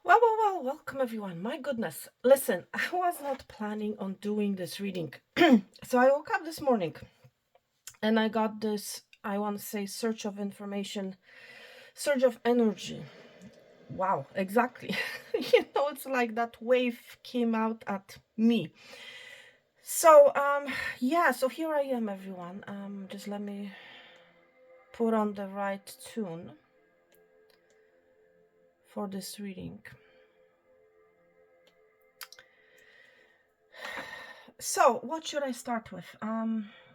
Welcome everyone. My goodness. Listen, I was not planning on doing this reading. So I woke up this morning and I got this, I want to say, surge of information, surge of energy. Wow, exactly. It's like that wave came out at me. So, yeah, so here I am, everyone. Just let me put on the right tune for this reading. So, what should I start with?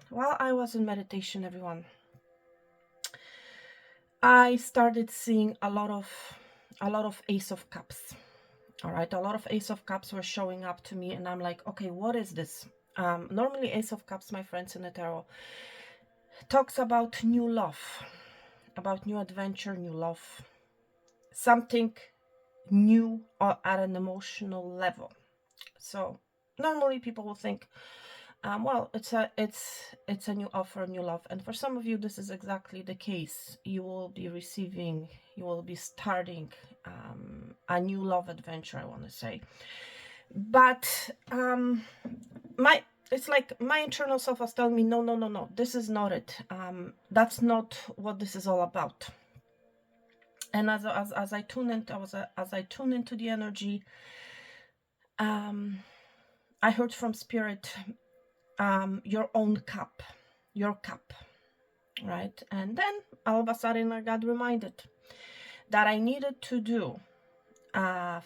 While I was in meditation, everyone, I started seeing a lot of Ace of Cups. All right, a lot of Ace of Cups were showing up to me, and I'm like, okay, what is this? Normally, Ace of Cups, my friends in the tarot, talks about new love, about new adventure, new love, something new or at an emotional level. So normally people will think, well, it's a new offer, new love, and for some of you, this is exactly the case. You will be receiving, you will be starting a new love adventure, I want to say. But my it's like my internal self was telling me, no, no, no, no, this is not it. That's not what this is all about. And as I tune into, as I tune into the energy, I heard from spirit, your own cup, your cup, right? And then all of a sudden I got reminded that I needed to do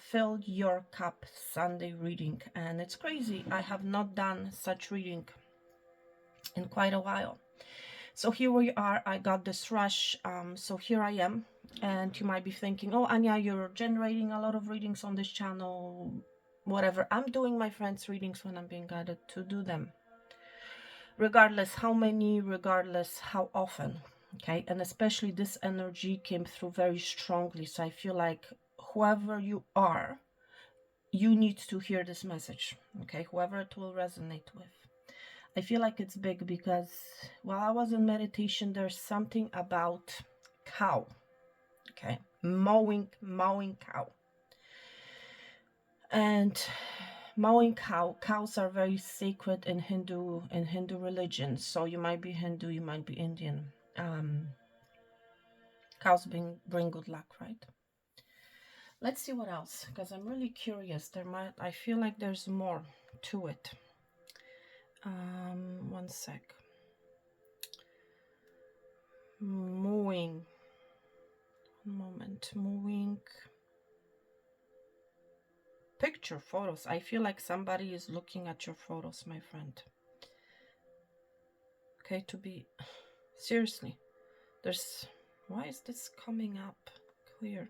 fill your cup Sunday reading. And it's crazy, I have not done such reading in quite a while. So here we are, I got this rush, so here I am. And you might be thinking, oh, Anya, you're generating a lot of readings on this channel, whatever. I'm doing my friends' readings when I'm being guided to do them, regardless how many, regardless how often. Okay, and especially this energy came through very strongly, so I feel like whoever you are, you need to hear this message. Okay, whoever it will resonate with. I feel like it's big because while I was in meditation, there's something about cow. Okay, mowing cow. And mowing cows are very sacred in Hindu religion. So you might be Hindu, you might be Indian. Cows bring good luck, right? Let's see what else, because I'm really curious. I feel like there's more to it. One sec. Mowing. One moment. Mowing. Picture photos. I feel like somebody is looking at your photos, my friend. Okay, to be seriously, why is this coming up clear?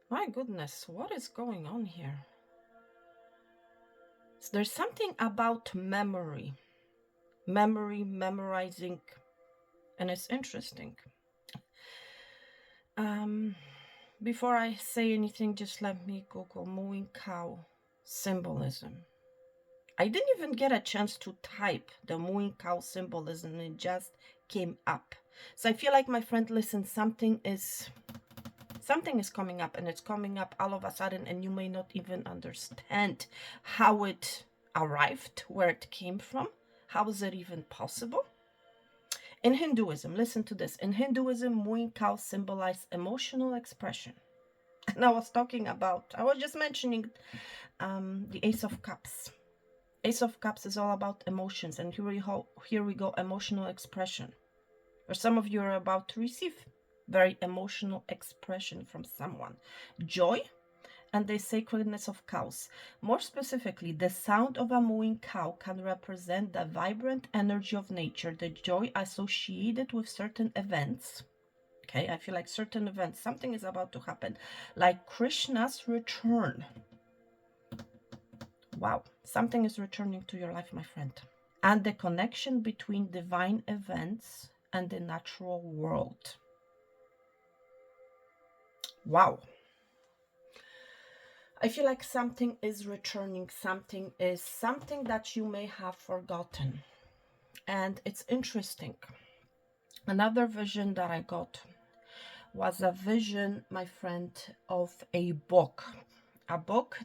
My goodness, what is going on here? So there's something about memorizing, and it's interesting. Before I say anything, just let me Google mooing cow symbolism. I didn't even get a chance to type the mooing cow symbolism, it just came up. So I feel like, my friend, listen, something is coming up, and it's coming up all of a sudden, and you may not even understand how it arrived, where it came from. How is it even possible? In Hinduism, listen to this. In Hinduism, mooing cows symbolize emotional expression. And I was just mentioning the Ace of Cups. Ace of Cups is all about emotions, and here we go, emotional expression. Or some of you are about to receive very emotional expression from someone. Joy and the sacredness of cows. More specifically, the sound of a mooing cow can represent the vibrant energy of nature, the joy associated with certain events. Okay, I feel like certain events, something is about to happen, like Krishna's return. Wow, something is returning to your life, my friend. And the connection between divine events and the natural world. Wow. I feel like something is returning, something that you may have forgotten. And it's interesting. Another vision that I got was a vision, my friend, of a book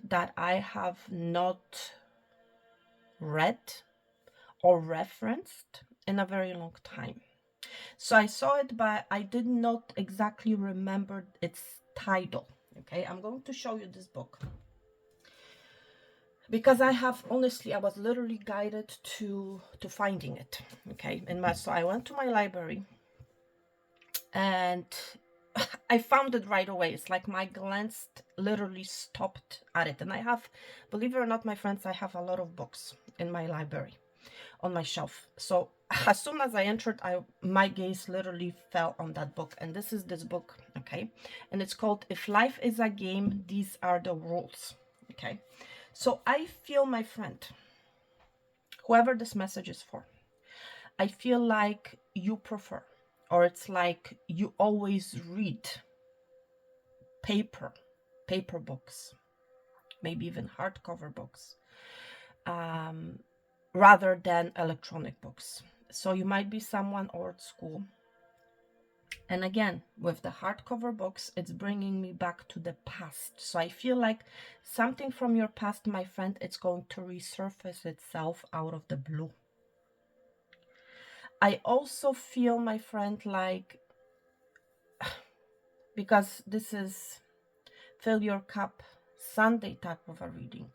that I have not read or referenced in a very long time. So I saw it, but I did not exactly remember its title. Okay, I'm going to show you this book because I was literally guided to finding it. Okay, so I went to my library and I found it right away. It's like my glance literally stopped at it. And I have, believe it or not, my friends, I have a lot of books in my library on my shelf. So as soon as I entered, my gaze literally fell on that book. And this is this book, okay? And it's called If Life is a Game, These Are the Rules, okay? So I feel, my friend, whoever this message is for, I feel like you prefer, or it's like you always read paper books, maybe even hardcover books, rather than electronic books. So you might be someone old school. And again, with the hardcover books, it's bringing me back to the past. So I feel like something from your past, my friend, it's going to resurface itself out of the blue. I also feel, my friend, like, because this is Fill Your Cup Sunday type of a reading,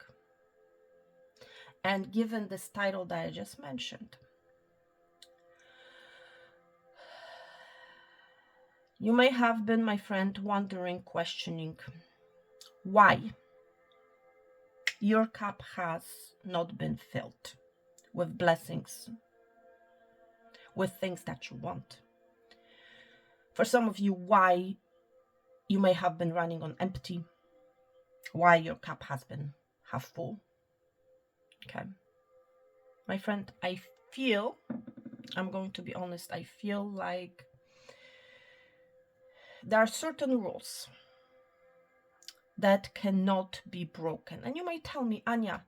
and given this title that I just mentioned, you may have been, my friend, wondering, questioning why your cup has not been filled with blessings, with things that you want. For some of you, why you may have been running on empty, why your cup has been half full. Okay. My friend, I feel, I'm going to be honest, I feel like there are certain rules that cannot be broken. And you may tell me, Anya,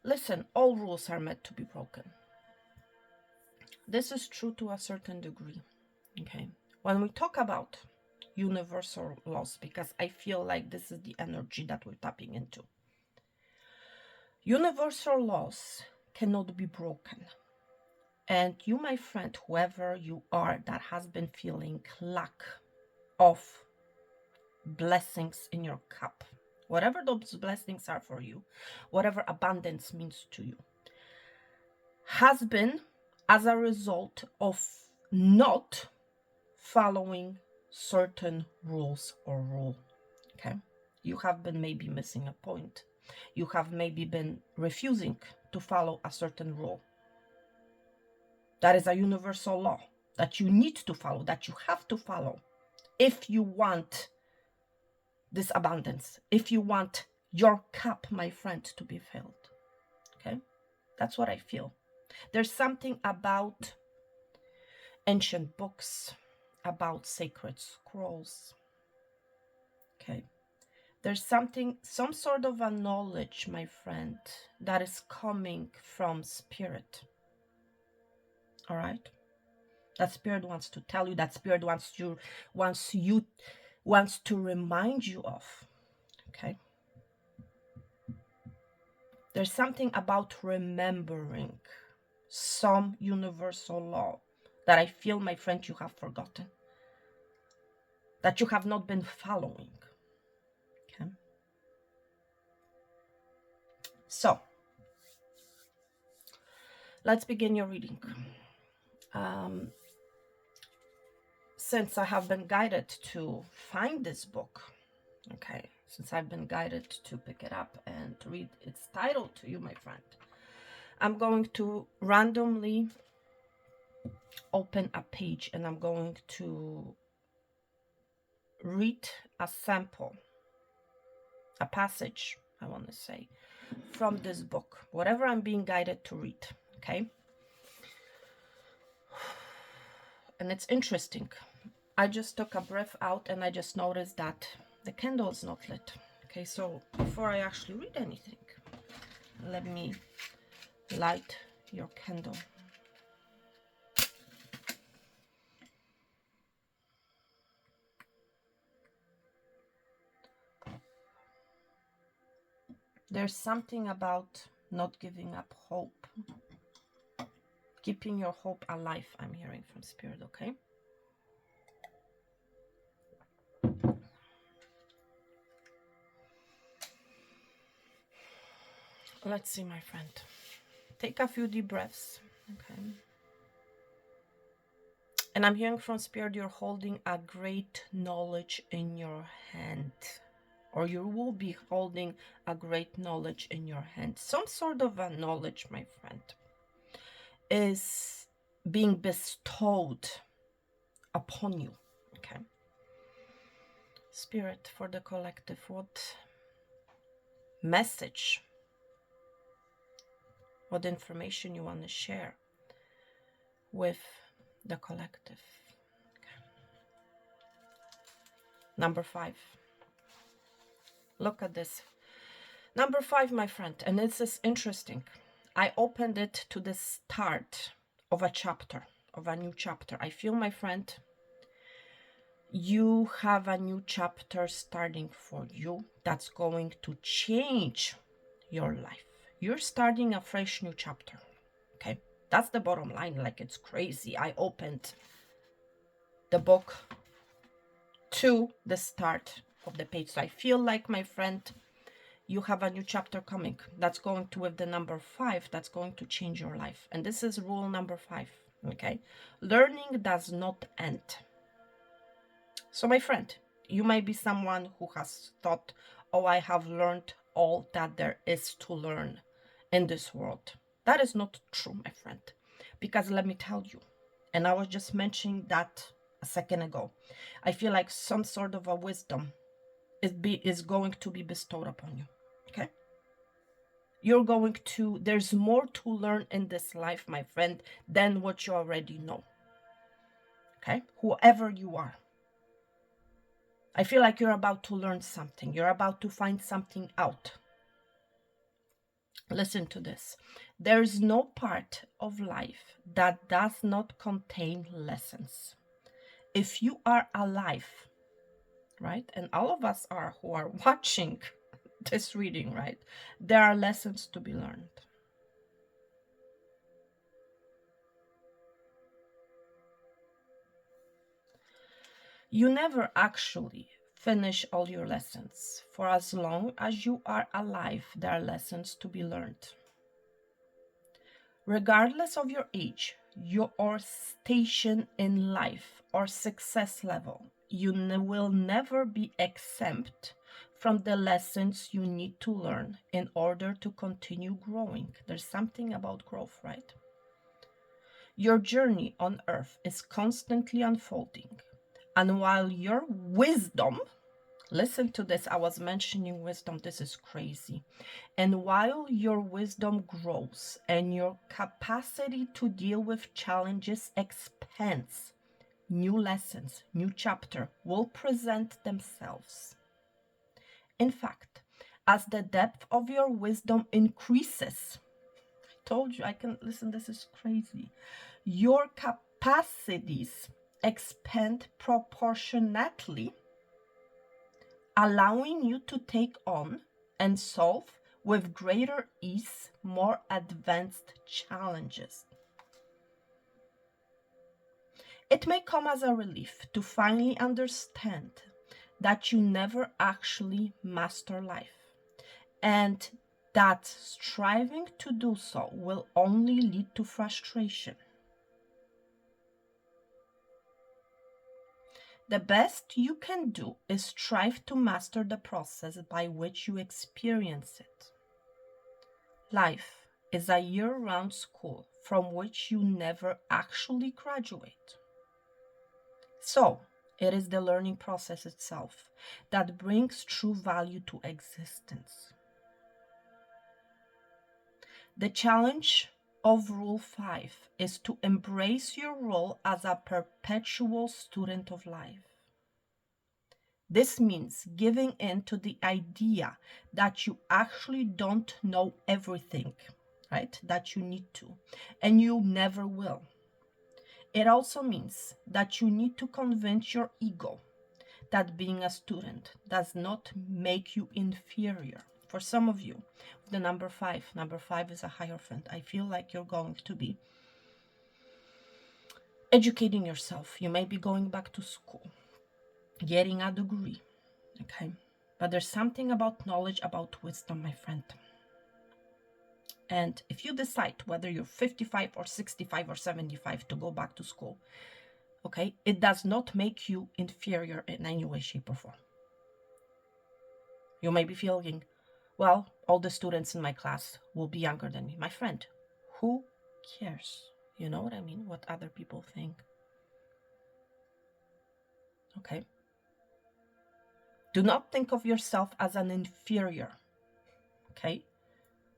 listen, all rules are meant to be broken. This is true to a certain degree, okay? When we talk about universal laws, because I feel like this is the energy that we're tapping into, universal laws cannot be broken. And you, my friend, whoever you are that has been feeling lack of blessings in your cup, whatever those blessings are for you, whatever abundance means to you, has been as a result of not following certain rules or rule. Okay, you have been maybe missing a point. You have maybe been refusing to follow a certain rule. That is a universal law that you need to follow, that you have to follow if you want this abundance, if you want your cup, my friend, to be filled. Okay, that's what I feel. There's something about ancient books, about sacred scrolls. Okay, there's something, some sort of a knowledge, my friend, that is coming from spirit. All right, that spirit wants to tell you, that spirit wants to remind you of. Okay, there's something about remembering some universal law that I feel, my friend, you have forgotten, that you have not been following. Okay, so let's begin your reading. Since I have been guided to find this book, okay, since I've been guided to pick it up and to read its title to you, my friend, I'm going to randomly open a page and I'm going to read a sample, a passage, I want to say, from this book, whatever I'm being guided to read, okay? And it's interesting. I just took a breath out and I just noticed that the candle is not lit. Okay, so before I actually read anything, let me light your candle. There's something about not giving up hope. Keeping your hope alive, I'm hearing from Spirit, okay? Let's see, my friend. Take a few deep breaths, okay? And I'm hearing from Spirit, you're holding a great knowledge in your hand. Or you will be holding a great knowledge in your hand. Some sort of a knowledge, my friend, is being bestowed upon you, okay? Spirit, for the collective, what message, what information you want to share with the collective? Okay. Number 5. Look at this. Number 5, my friend, and this is interesting. I opened it to the start of a chapter, of a new chapter. I feel, my friend, you have a new chapter starting for you that's going to change your life. You're starting a fresh new chapter, okay? That's the bottom line. Like, it's crazy. I opened the book to the start of the page. So I feel like, my friend, you have a new chapter coming that's going to, with the number 5, that's going to change your life. And this is rule number 5, okay? Learning does not end. So, my friend, you may be someone who has thought, oh, I have learned all that there is to learn in this world. That is not true, my friend. Because let me tell you, and I was just mentioning that a second ago, I feel like some sort of a wisdom is going to be bestowed upon you, okay? You're going to, there's more to learn in this life, my friend, than what you already know, okay? Whoever you are. I feel like you're about to learn something. You're about to find something out. Listen to this. There is no part of life that does not contain lessons. If you are alive, right, and all of us are who are watching this reading, right, there are lessons to be learned. You never actually finish all your lessons. For as long as you are alive, there are lessons to be learned. Regardless of your age, your station in life or success level, you will never be exempt from the lessons you need to learn in order to continue growing. There's something about growth, right? Your journey on earth is constantly unfolding. And while your wisdom, listen to this, I was mentioning wisdom, this is crazy. And while your wisdom grows and your capacity to deal with challenges expands, new lessons, new chapter will present themselves. In fact, as the depth of your wisdom increases, I told you, I can, listen, this is crazy. Your capacities expand proportionately, allowing you to take on and solve with greater ease more advanced challenges. It may come as a relief to finally understand that you never actually master life, and that striving to do so will only lead to frustration. The best you can do is strive to master the process by which you experience it. Life is a year-round school from which you never actually graduate. So, it is the learning process itself that brings true value to existence. The challenge of Rule 5 is to embrace your role as a perpetual student of life. This means giving in to the idea that you actually don't know everything, right? That you need to, and you never will. It also means that you need to convince your ego that being a student does not make you inferior. For some of you, the number 5 is a Hierophant. I feel like you're going to be educating yourself. You may be going back to school, getting a degree, okay? But there's something about knowledge, about wisdom, my friend. And if you decide whether you're 55 or 65 or 75 to go back to school, okay, it does not make you inferior in any way, shape, or form. You may be feeling, well, all the students in my class will be younger than me. My friend, who cares? You know what I mean? What other people think. Okay? Do not think of yourself as an inferior. Okay?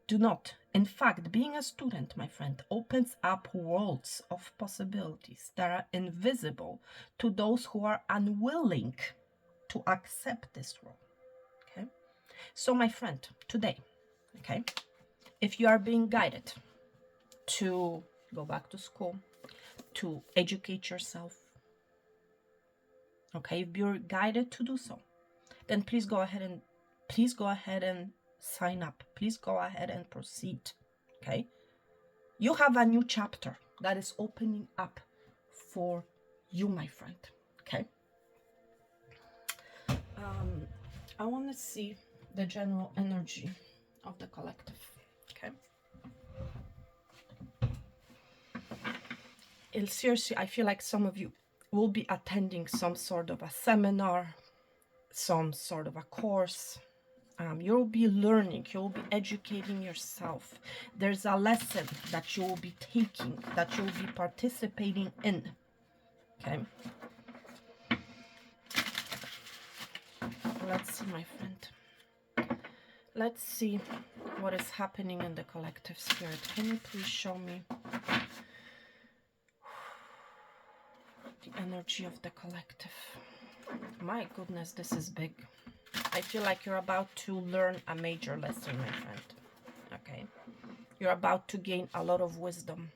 Do not. In fact, being a student, my friend, opens up worlds of possibilities that are invisible to those who are unwilling to accept this role. Okay? So, my friend, today, okay, if you are being guided to go back to school, to educate yourself, okay, if you're guided to do so, then please go ahead and sign up. Please go ahead and proceed. Okay, you have a new chapter that is opening up for you, my friend. Okay, I want to see the general energy of the collective. Okay, seriously, I feel like some of you will be attending some sort of a seminar, some sort of a course. You'll be learning, you'll be educating yourself. There's a lesson that you'll be taking, that you'll be participating in. Okay. Let's see, my friend. Let's see what is happening in the collective spirit. Can you please show me the energy of the collective? My goodness, this is big. I feel like you're about to learn a major lesson, my friend. Okay. You're about to gain a lot of wisdom.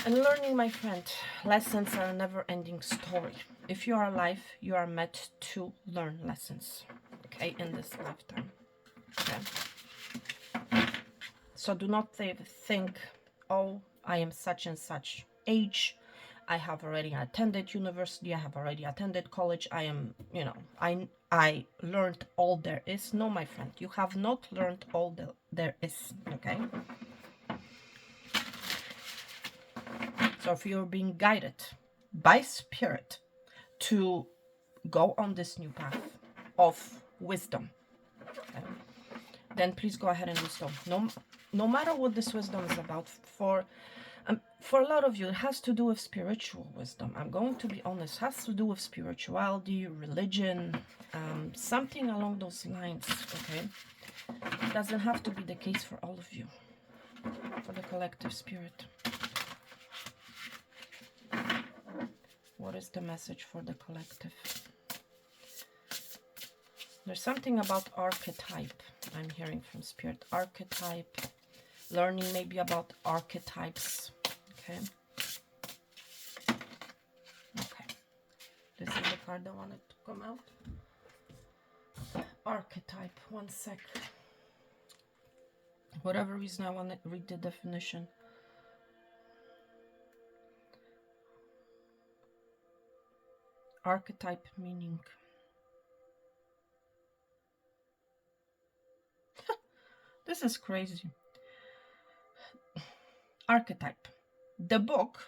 And learning, my friend, lessons are a never-ending story. If you are alive, you are meant to learn lessons, okay, in this lifetime. Okay. So do not think, oh, I am such and such age. I have already attended university. I have already attended college. I am, I learned all there is. No, my friend, you have not learned all there is, okay? So if you're being guided by spirit to go on this new path of wisdom, okay, then please go ahead and do so. No matter what this wisdom is about, for a lot of you, it has to do with spiritual wisdom. I'm going to be honest, it has to do with spirituality, religion, something along those lines, okay? It doesn't have to be the case for all of you, for the collective spirit. What is the message for the collective? There's something about archetype I'm hearing from spirit. Archetype, learning maybe about archetypes. Okay. Okay. This is the card I wanted to come out. Archetype. One sec. Whatever reason I want to read the definition. Archetype meaning. This is crazy. Archetype. The book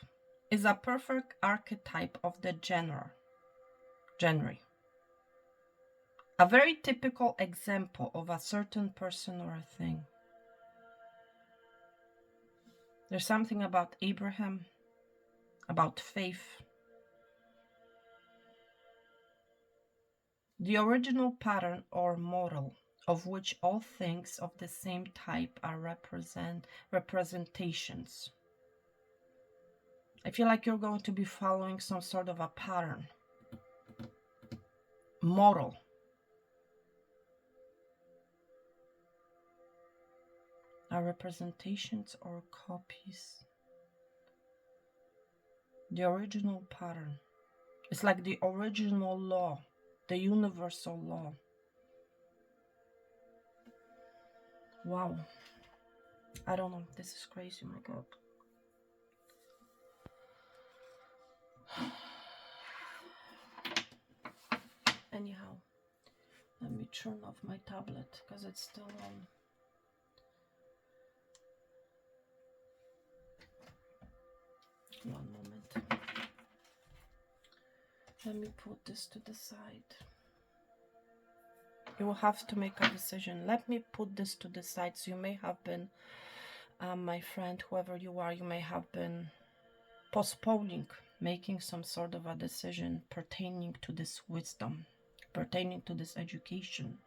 is a perfect archetype of the genre. A very typical example of a certain person or a thing. There's something about Abraham, about faith. The original pattern or model of which all things of the same type are representations. I feel like you're going to be following some sort of a pattern, model. Are representations or copies. The original pattern. It's like the original law, the universal law. Wow. I don't know. This is crazy, my God. Anyhow, let me turn off my tablet because it's still on. One moment. Let me put this to the side. You will have to make a decision. Let me put this to the side. So you may have been, my friend, whoever you are, you may have been postponing making some sort of a decision pertaining to this wisdom, pertaining to this education.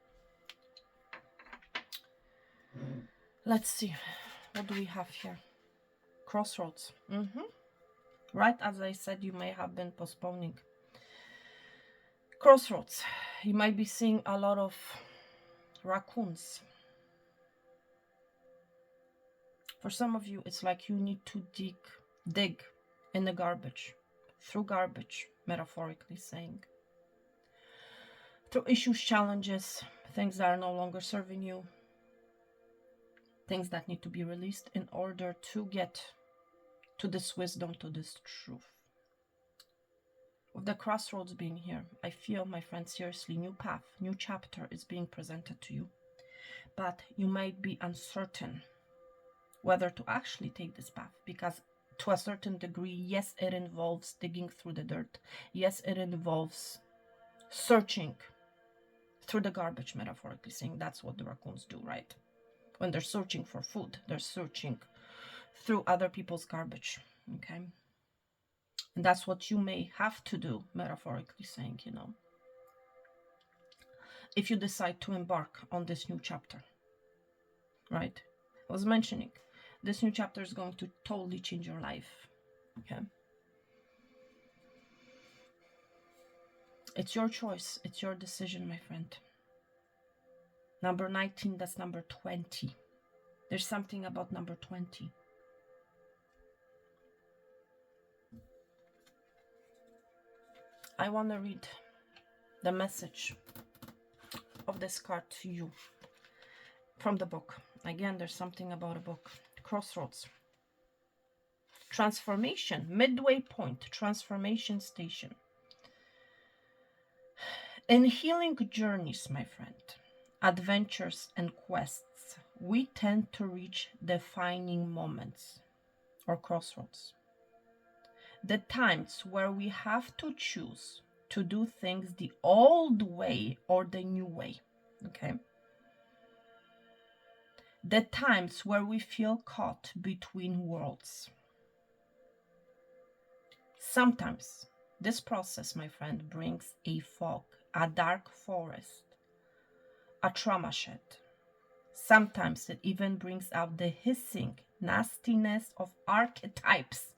Let's see. What do we have here? Crossroads. Right as I said, you may have been postponing. Crossroads. You might be seeing a lot of raccoons. For some of you, it's like you need to dig in the garbage, through garbage, metaphorically saying. Through issues, challenges, things that are no longer serving you, things that need to be released in order to get to this wisdom, to this truth. With the crossroads being here, I feel, my friend, seriously, new path, new chapter is being presented to you. But you might be uncertain whether to actually take this path, because to a certain degree, yes, it involves digging through the dirt. Yes, it involves searching through the garbage, metaphorically saying. That's what the raccoons do, right? When they're searching for food, they're searching through other people's garbage, okay? And that's what you may have to do, metaphorically saying, you know, if you decide to embark on this new chapter, right? I was mentioning, this new chapter is going to totally change your life, okay? It's your choice. It's your decision, my friend. Number 19, that's number 20. There's something about number 20. I want to read the message of this card to you from the book. Again, there's something about a book. Crossroads. Transformation. Midway point. Transformation station. In healing journeys, my friend, adventures and quests, we tend to reach defining moments or crossroads. The times where we have to choose to do things the old way or the new way, okay? The times where we feel caught between worlds. Sometimes this process, my friend, brings a fog, a dark forest, a trauma shed. Sometimes it even brings out the hissing nastiness of archetypes.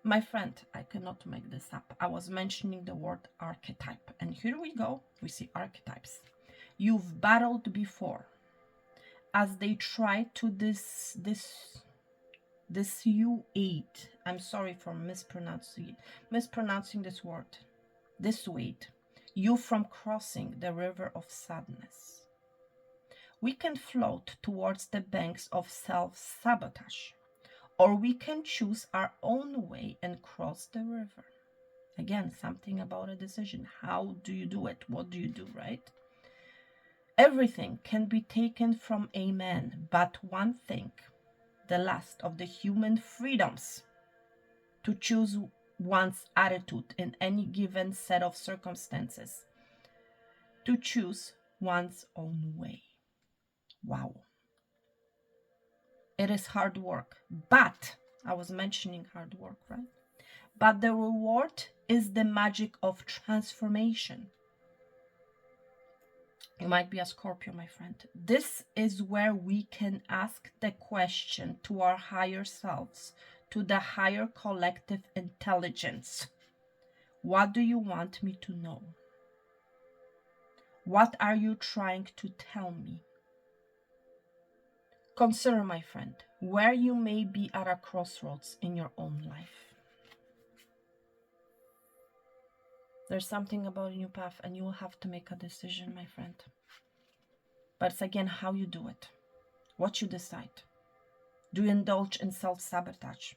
My friend, I cannot make this up. I was mentioning the word archetype. And here we go. We see archetypes. You've battled before. As they try to dissuade. I'm sorry for mispronouncing this word. Dissuade you from crossing the river of sadness. We can float towards the banks of self-sabotage, or we can choose our own way and cross the river. Again, something about a decision. How do you do it? What do you do, right? Everything can be taken from a man, but one thing, the last of the human freedoms, to choose one's attitude in any given set of circumstances, to choose one's own way. Wow. It is hard work, but I was mentioning hard work, right? But the reward is the magic of transformation. You might be a Scorpio, my friend. This is where we can ask the question to our higher selves, to the higher collective intelligence. What do you want me to know? What are you trying to tell me? Consider, my friend, where you may be at a crossroads in your own life. There's something about a new path, and you will have to make a decision, my friend. But it's again how you do it. What you decide? Do you indulge in self-sabotage?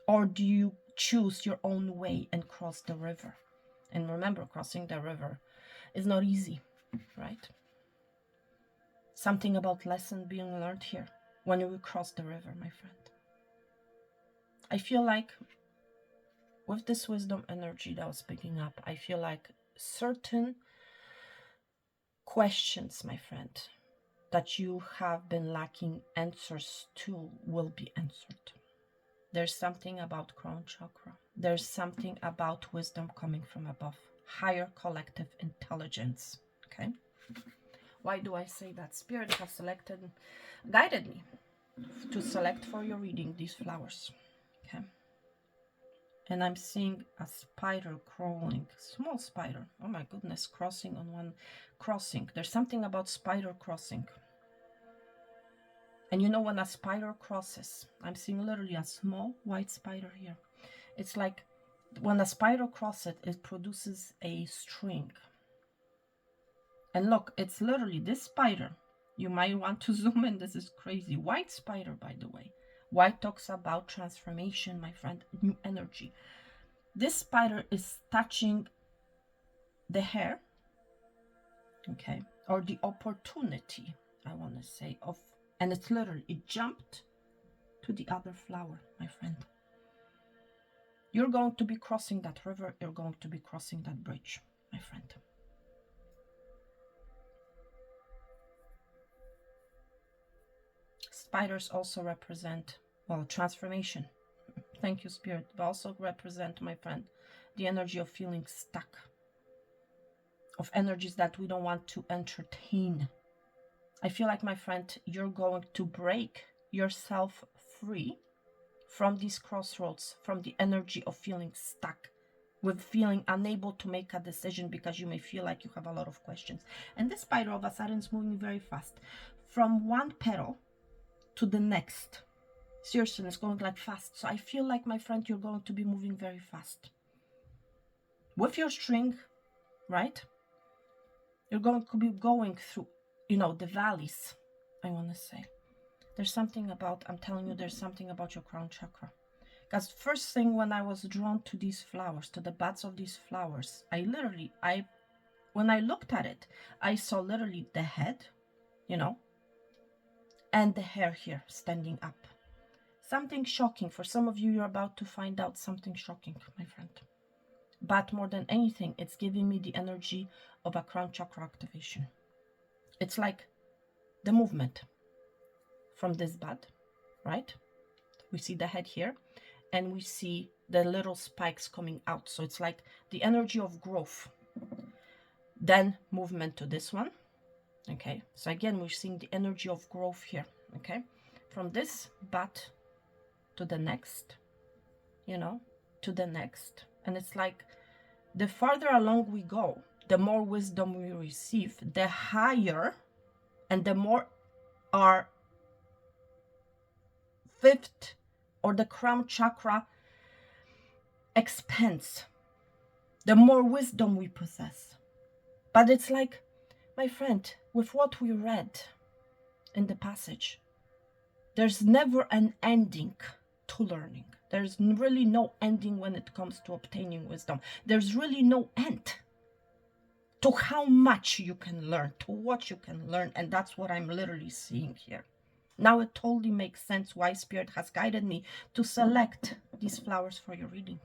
Or do you choose your own way and cross the river? And remember, crossing the river is not easy, right? Something about lesson being learned here when you cross the river, my friend. I feel like with this wisdom energy that I was picking up, I feel like certain questions, my friend, that you have been lacking answers to will be answered. There's something about crown chakra. There's something about wisdom coming from above, higher collective intelligence. Okay. Why do I say that? Spirit has guided me to select for your reading these flowers. Okay. And I'm seeing a spider crawling, small spider. Oh my goodness, crossing on one crossing. There's something about spider crossing. And you know, when a spider crosses, I'm seeing literally a small white spider here. It's like when a spider crosses, it produces a string. And look, it's literally this spider. You might want to zoom in. This is crazy. White spider, by the way. White talks about transformation, my friend, new energy. This spider is touching the hair, okay, or the opportunity, I want to say, of, and it's literally, it jumped to the other flower, my friend. You're going to be crossing that river. You're going to be crossing that bridge, my friend. Spiders also represent, well, transformation. Thank you, Spirit. But also represent, my friend, the energy of feeling stuck, of energies that we don't want to entertain. I feel like, my friend, you're going to break yourself free from these crossroads, from the energy of feeling stuck, with feeling unable to make a decision because you may feel like you have a lot of questions. And this spider all of a sudden is moving very fast from one petal to the next. Seriously, it's going like fast. So I feel like, my friend, you're going to be moving very fast. With your string, right? You're going to be going through, you know, the valleys, I want to say. There's something about, I'm telling you, there's something about your crown chakra. Because first thing, when I was drawn to these flowers, to the buds of these flowers, when I looked at it, I saw literally the head, you know, and the hair here standing up. Something shocking. For some of you, you're about to find out something shocking, my friend. But more than anything, it's giving me the energy of a crown chakra activation. It's like the movement from this bud, right? We see the head here, and we see the little spikes coming out. So it's like the energy of growth. Then movement to this one. Okay, so again, we're seeing the energy of growth here. Okay, from this bud to the next, you know, to the next. And it's like the farther along we go, the more wisdom we receive, the higher and the more our fifth or the crown chakra expands, the more wisdom we possess. But it's like, my friend, with what we read in the passage, there's never an ending to learning. There's really no ending when it comes to obtaining wisdom. There's really no end to how much you can learn, to what you can learn. And that's what I'm literally seeing here. Now it totally makes sense why Spirit has guided me to select these flowers for your reading.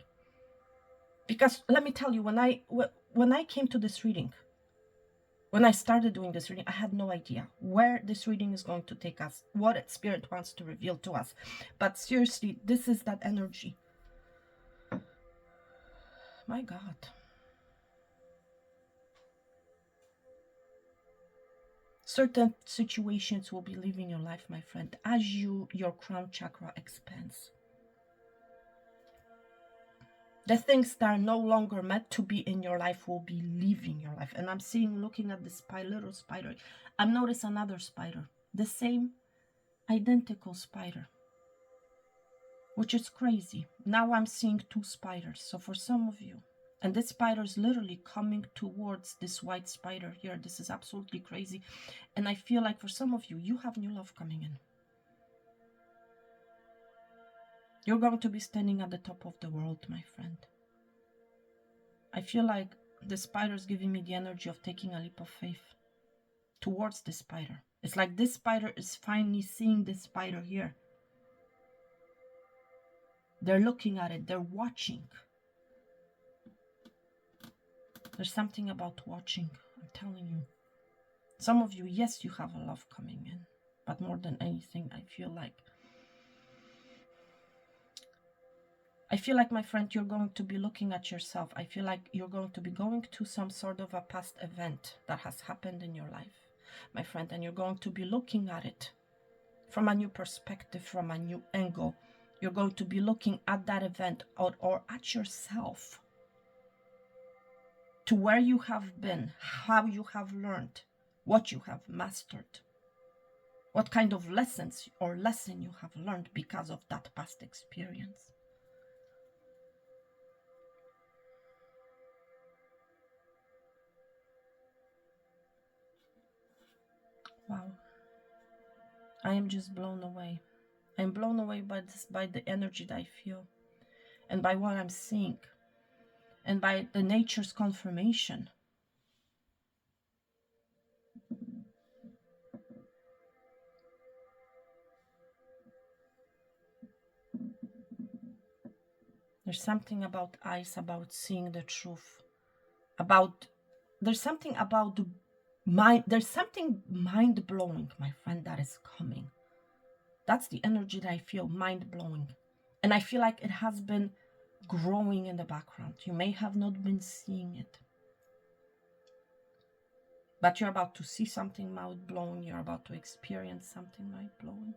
Because let me tell you, when I came to this reading, when I started doing this reading, I had no idea where this reading is going to take us, what Spirit wants to reveal to us. But seriously, this is that energy. My God. Certain situations will be leaving your life, my friend, as your crown chakra expands. The things that are no longer meant to be in your life will be leaving your life. And I'm seeing, looking at this little spider, I've noticed another spider, the same identical spider, which is crazy. Now I'm seeing two spiders. So for some of you, and this spider is literally coming towards this white spider here. This is absolutely crazy. And I feel like for some of you, you have new love coming in. You're going to be standing at the top of the world, my friend. I feel like the spider is giving me the energy of taking a leap of faith towards the spider. It's like this spider is finally seeing this spider here. They're looking at it, they're watching. There's something about watching, I'm telling you. Some of you, yes, you have a love coming in, but more than anything, I feel like, my friend, you're going to be looking at yourself. I feel like you're going to be going to some sort of a past event that has happened in your life, my friend, and you're going to be looking at it from a new perspective, from a new angle. You're going to be looking at that event or at yourself, to where you have been, how you have learned, what you have mastered, what kind of lessons or lesson you have learned because of that past experience. Wow. I am just blown away. I'm blown away by this, by the energy that I feel, and by what I'm seeing, and by the nature's confirmation. There's something about eyes, about seeing the truth, about, there's something about the mind, there's something mind-blowing, my friend, that is coming. That's the energy that I feel, mind-blowing. And I feel like it has been growing in the background. You may have not been seeing it, but you're about to see something mind-blowing. You're about to experience something mind-blowing.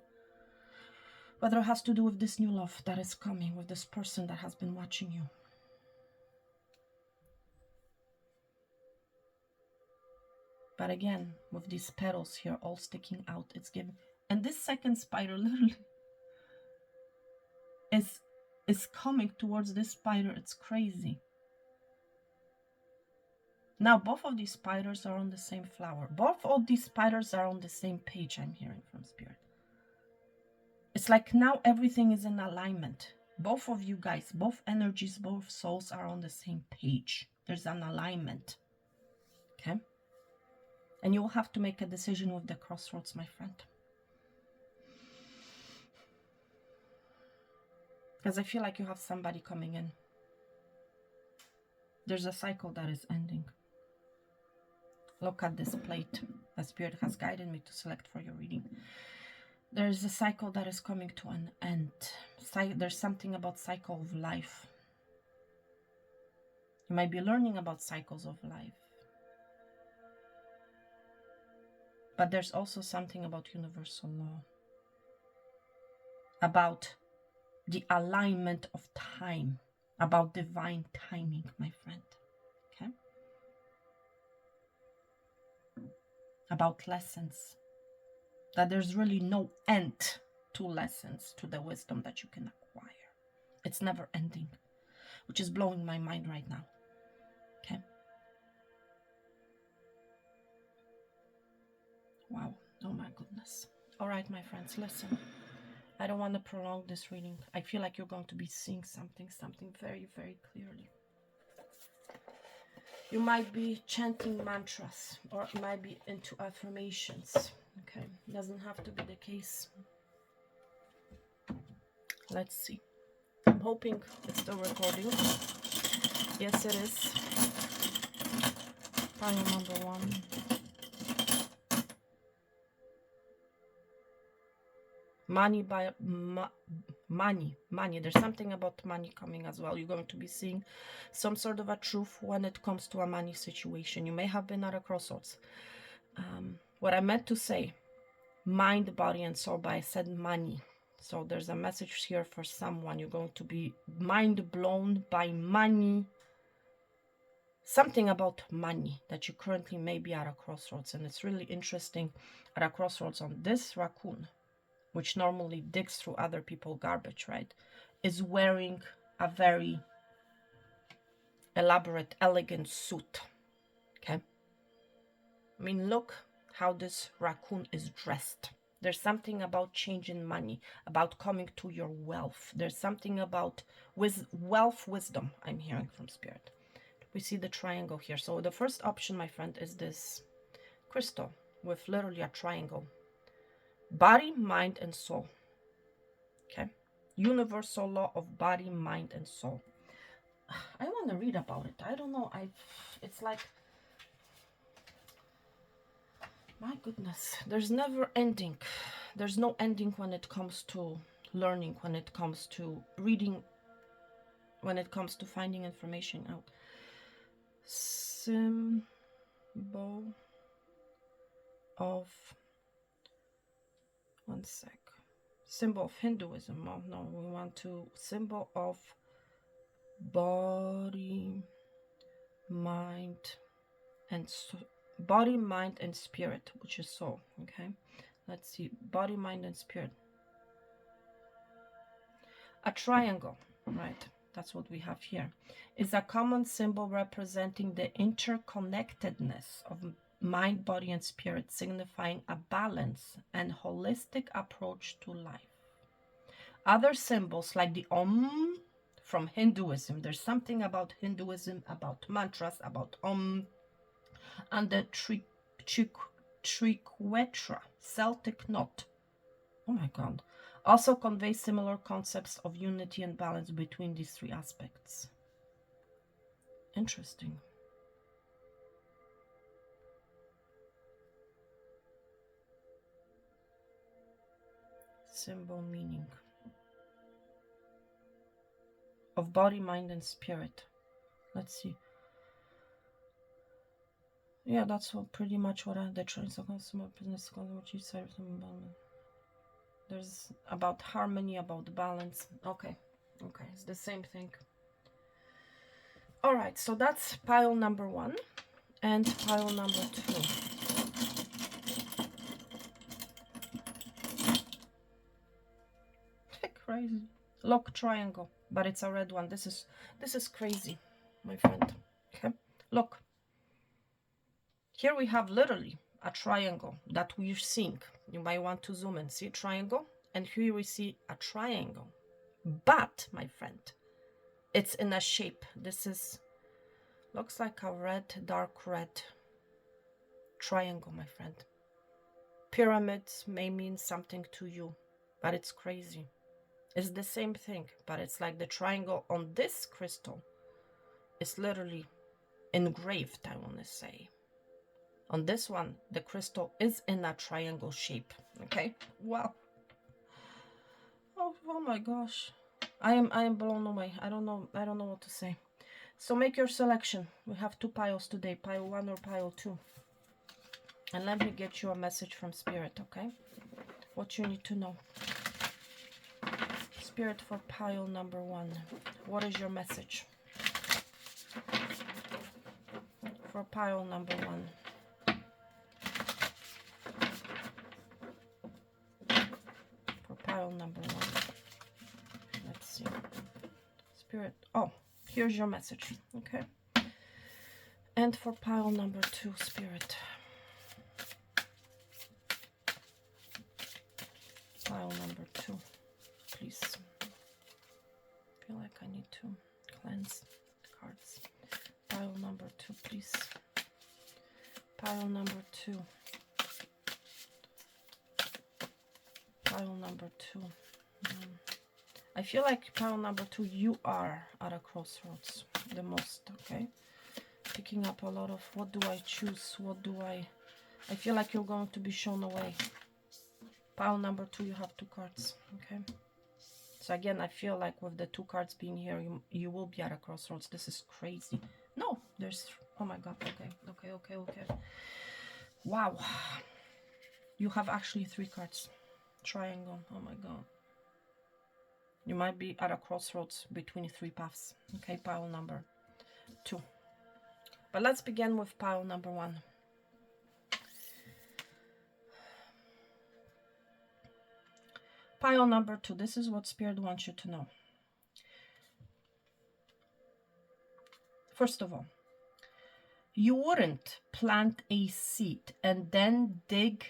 Whether it has to do with this new love that is coming, with this person that has been watching you. But again, with these petals here all sticking out, it's giving, and this second spider literally is coming towards this spider. It's crazy. Now both of these spiders are on the same flower. Both of these spiders are on the same page, I'm hearing from Spirit. It's like now everything is in alignment. Both of you guys, both energies, both souls are on the same page. There's an alignment. Okay? And you will have to make a decision with the crossroads, my friend. Because I feel like you have somebody coming in. There's a cycle that is ending. Look at this plate. The Spirit has guided me to select for your reading. There's a cycle that is coming to an end. There's something about cycle of life. You might be learning about cycles of life. But there's also something about universal law. About the alignment of time. About divine timing, my friend. Okay? About lessons. That there's really no end to lessons, to the wisdom that you can acquire. It's never ending, which is blowing my mind right now. Okay? Wow. Oh my goodness. All right, my friends, listen. I don't want to prolong this reading. I feel like you're going to be seeing something very, very clearly. You might be chanting mantras, or it might be into affirmations. Okay, doesn't have to be the case. Let's see. I'm hoping it's still recording. Yes, it is. Pile number 1. Money. There's something about money coming as well. You're going to be seeing some sort of a truth when it comes to a money situation. You may have been at a crossroads. What I meant to say, mind, body, and soul, but I said money. So there's a message here for someone. You're going to be mind blown by money. Something about money that you currently may be at a crossroads. And it's really interesting, at a crossroads on this raccoon, which normally digs through other people's garbage, right, is wearing a very elaborate, elegant suit. Okay? I mean, look how this raccoon is dressed. There's something about changing money, about coming to your wealth. There's something about wealth wisdom I'm hearing from Spirit. We see the triangle here. So the first option, my friend, is this crystal with literally a triangle. Body, mind, and soul. Okay? Universal law of body, mind, and soul. I want to read about it. I don't know. It's like, my goodness, there's never ending. There's no ending when it comes to learning, when it comes to reading, when it comes to finding information out. Symbol of, one sec. Symbol of Hinduism. Oh no, we want to symbol of body, mind, and body, mind, and spirit, which is soul. Okay, let's see. Body, mind, and spirit. A triangle, right? That's what we have here. Is a common symbol representing the interconnectedness of mind, body, and spirit, signifying a balance and holistic approach to life. Other symbols like the Om from Hinduism, there's something about Hinduism, about mantras, about Om, and the Triquetra, Celtic knot. Oh my God. Also conveys similar concepts of unity and balance between these three aspects. Interesting. Symbol meaning of body, mind, and spirit. Let's see. Yeah, that's what, pretty much what the consumer business which serves. There's about harmony, about balance. Okay, it's the same thing. All right, so that's pile number 1 and pile number 2. Crazy. Look, triangle, but it's a red one. This is crazy, my friend. Okay, look. Here we have literally a triangle that we're seeing. You might want to zoom and see a triangle, and here we see a triangle. But, my friend, it's in a shape. This looks like a red, dark red triangle, my friend. Pyramids may mean something to you, but it's crazy. It's the same thing, but it's like the triangle on this crystal is literally engraved, I want to say. On this one, the crystal is in a triangle shape. Okay, wow. Oh my gosh, I am blown away. I don't know what to say. So make your selection. We have 2 piles today, pile 1 or pile 2. And let me get you a message from Spirit, okay? What you need to know. Spirit for pile number 1. What is your message? For pile number 1. For pile number 1. Let's see. Spirit. Oh, here's your message, okay? And for pile number 2, Spirit. Pile number 2, please. I feel like I need to cleanse the cards. Pile number 2, please. Pile number 2. Pile number 2. I feel like pile number 2, you are at a crossroads the most, okay? Picking up a lot of what do I choose? What do I feel like you're going to be shown away. Pile number 2, you have 2 cards, okay? So again, I feel like with the 2 cards being here, you will be at a crossroads. This is crazy. No, there's, oh my God, okay. Wow. You have actually 3 cards. Triangle, oh my God. You might be at a crossroads between 3 paths. Okay, pile number 2. But let's begin with pile number 1. Pile number 2. This is what Spirit wants you to know. First of all, you wouldn't plant a seed and then dig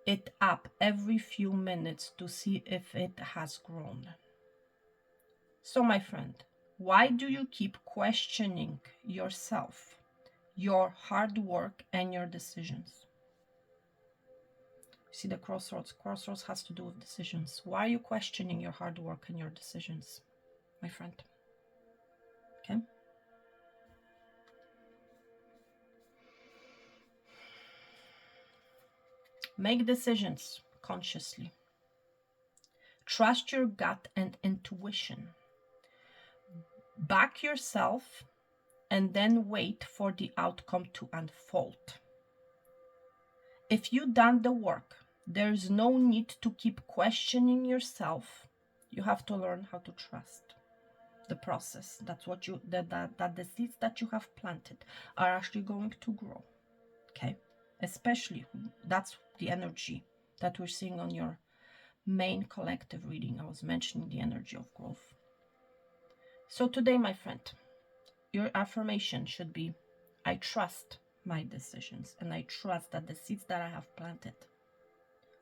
it up every few minutes to see if it has grown. So, my friend, why do you keep questioning yourself, your hard work, and your decisions? See the crossroads. Crossroads has to do with decisions. Why are you questioning your hard work and your decisions, my friend? Okay. Make decisions consciously. Trust your gut and intuition. Back yourself and then wait for the outcome to unfold. If you've done the work, there's no need to keep questioning yourself. You have to learn how to trust the process. That's what that the seeds that you have planted are actually going to grow. Okay. Especially that's the energy that we're seeing on your main collective reading. I was mentioning the energy of growth. So today, my friend, your affirmation should be, I trust my decisions and I trust that the seeds that I have planted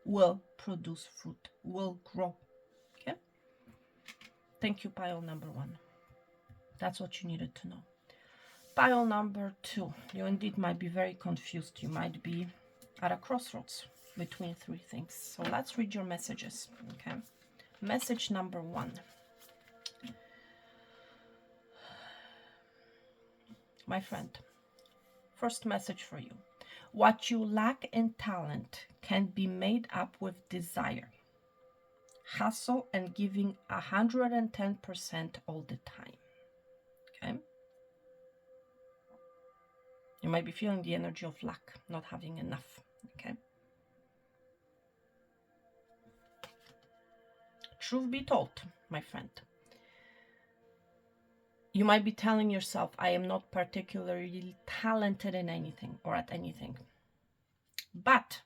will produce fruit, will grow. Okay. Thank you, pile number 1. That's what you needed to know. Pile number 2, you indeed might be very confused. You might be at a crossroads between 3 things. So let's read your messages. Okay. Message number 1. My friend, first message for you. What you lack in talent can be made up with desire, hustle, and giving 110% all the time. Okay? You might be feeling the energy of lack, not having enough. Okay? Truth be told, my friend, you might be telling yourself, I am not particularly talented in anything or at anything. But,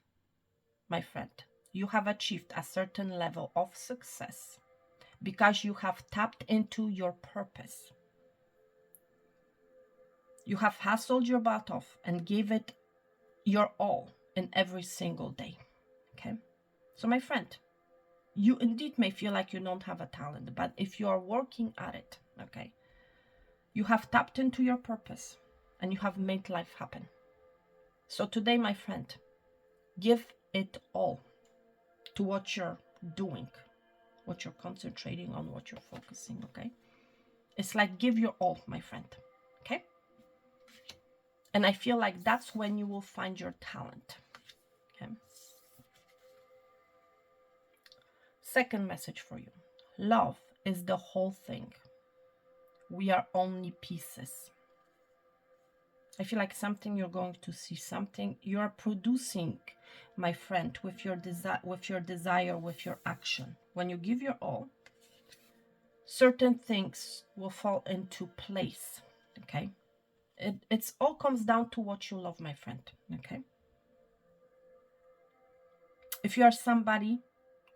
my friend, you have achieved a certain level of success because you have tapped into your purpose. You have hustled your butt off and gave it your all in every single day. Okay? So, my friend, you indeed may feel like you don't have a talent, but if you are working at it, okay, you have tapped into your purpose and you have made life happen. So today, my friend, give it all to what you're doing, what you're concentrating on, what you're focusing, okay? It's like give your all, my friend, okay? And I feel like that's when you will find your talent, okay? Second message for you. Love is the whole thing. We are only pieces. I feel like something you're going to see, something you're producing, my friend, with your desire, with your action. When you give your all, certain things will fall into place. Okay, it's all comes down to what you love, my friend. Okay, if you are somebody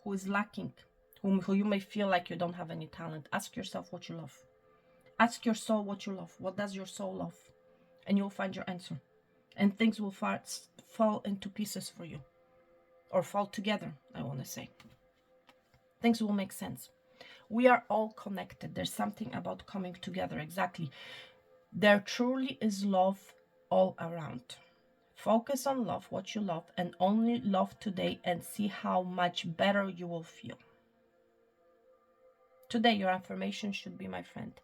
who is lacking, who you may feel like you don't have any talent, ask yourself what you love. Ask your soul what you love. What does your soul love? And you'll find your answer. And things will fall into pieces for you. Or fall together, I want to say. Things will make sense. We are all connected. There's something about coming together, exactly. There truly is love all around. Focus on love, what you love, and only love today and see how much better you will feel. Today, your affirmation should be, my friend,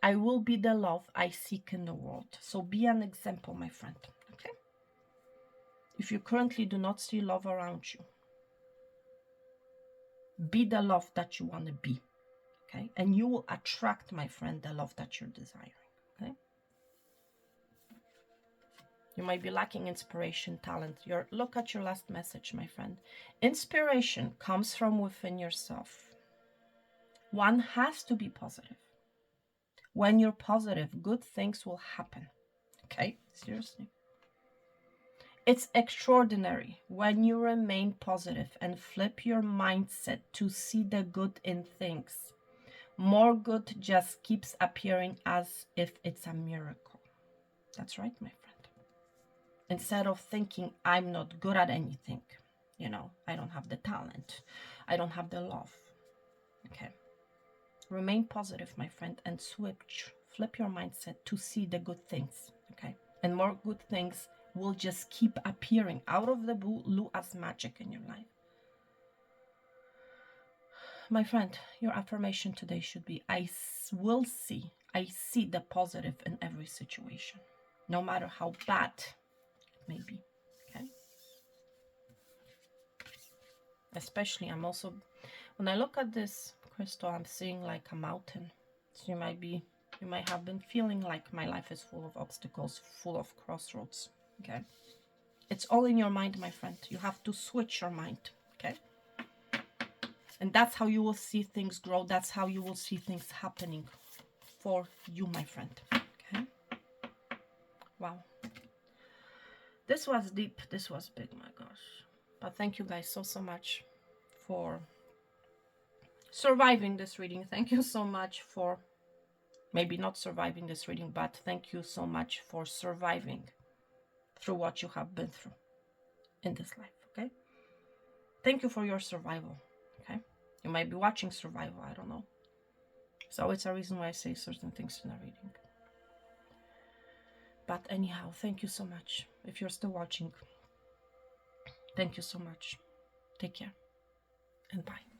I will be the love I seek in the world. So be an example, my friend. Okay? If you currently do not see love around you, be the love that you want to be. Okay? And you will attract, my friend, the love that you're desiring. Okay? You might be lacking inspiration, talent. Look at your last message, my friend. Inspiration comes from within yourself. One has to be positive. When you're positive, good things will happen. Okay? Seriously. It's extraordinary when you remain positive and flip your mindset to see the good in things. More good just keeps appearing as if it's a miracle. That's right, my friend. Instead of thinking, I'm not good at anything, You know, I don't have the talent. I don't have the love. Okay. Remain positive, my friend, and flip your mindset to see the good things. Okay. And more good things will just keep appearing out of the blue as magic in your life. My friend, your affirmation today should be, I see the positive in every situation, no matter how bad it may be. Okay. Especially, I'm also, when I look at this crystal, I'm seeing like a mountain. So you might have been feeling like my life is full of obstacles, full of crossroads. Okay. It's all in your mind, my friend. You have to switch your mind. Okay. And that's how you will see things grow. That's how you will see things happening for you, my friend. Okay. Wow. This was deep. This was big, my gosh. But thank you guys so much for surviving this reading. Thank you so much for maybe not surviving this reading, but thank you so much for surviving through what you have been through in this life. Okay. Thank you for your survival. Okay. You might be watching survival. I don't know. So it's a reason why I say certain things in a reading. But anyhow, thank you so much. If you're still watching, thank you so much. Take care and bye.